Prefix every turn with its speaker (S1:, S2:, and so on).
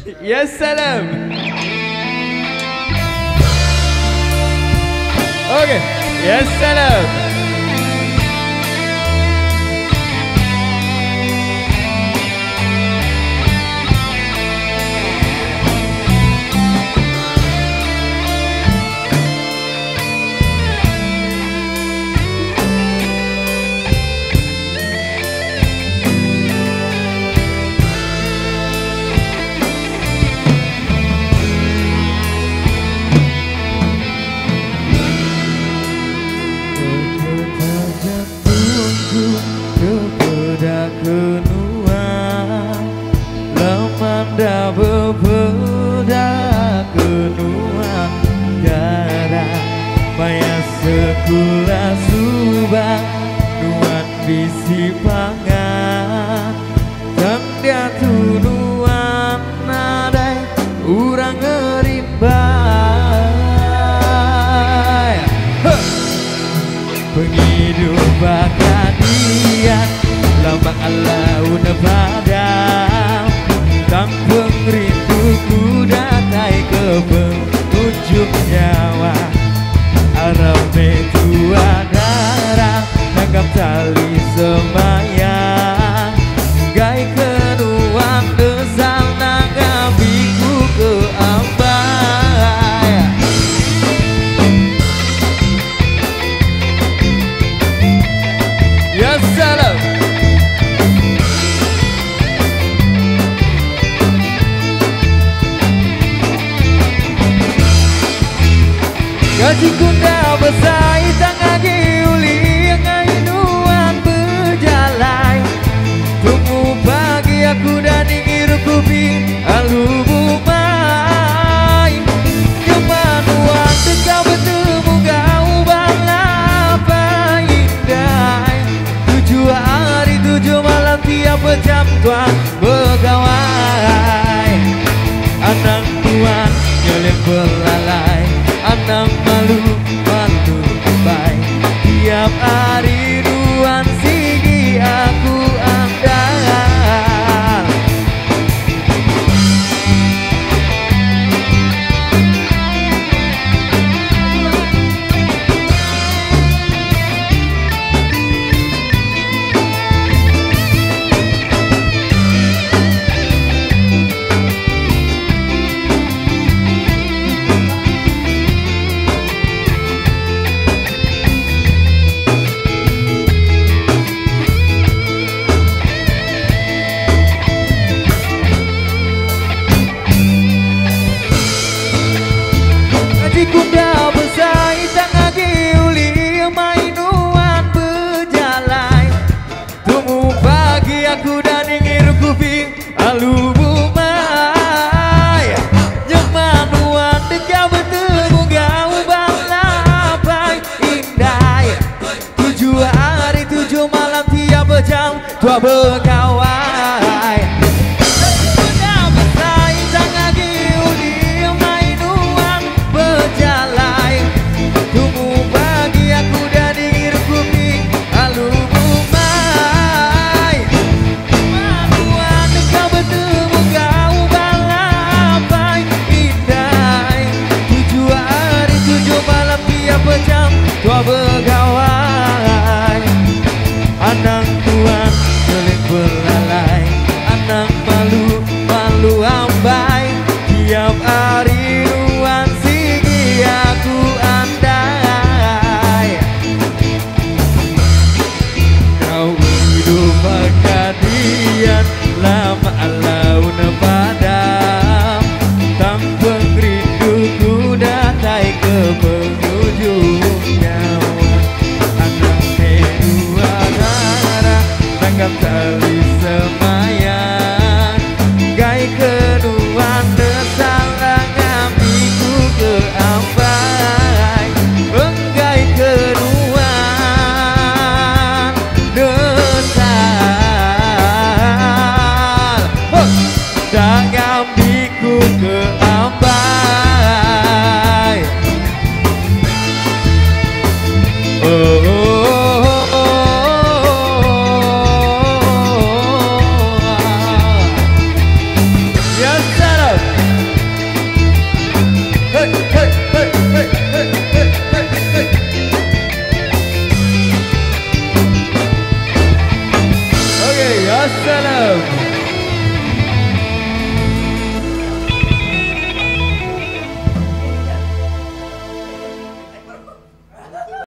S1: Ya salam. Oke, ya salam. Lemanda berbeda kenua darah maya sekolah subang nuan bisi pangan dan dia tuduhan nadai urang ngerimbai penghidup bakadian lambang Allah padam tang pengrindu kuda kai ke pengunjung nyawa arah metua darah nanggap tali semayang gai kenuang desal nanggapiku ke ambai ya salam. Gaji kunda besai tangan diuli ngainuan berjalan tunggu pagi aku dan ingin kupi alu bumai kemanuan tegak bertemu kau balapa indah 7 hari 7 malam tiap jam tuan begawai anak tuan nyelip belalai anak malu baik tiap hari duan sigi aku andal Kunda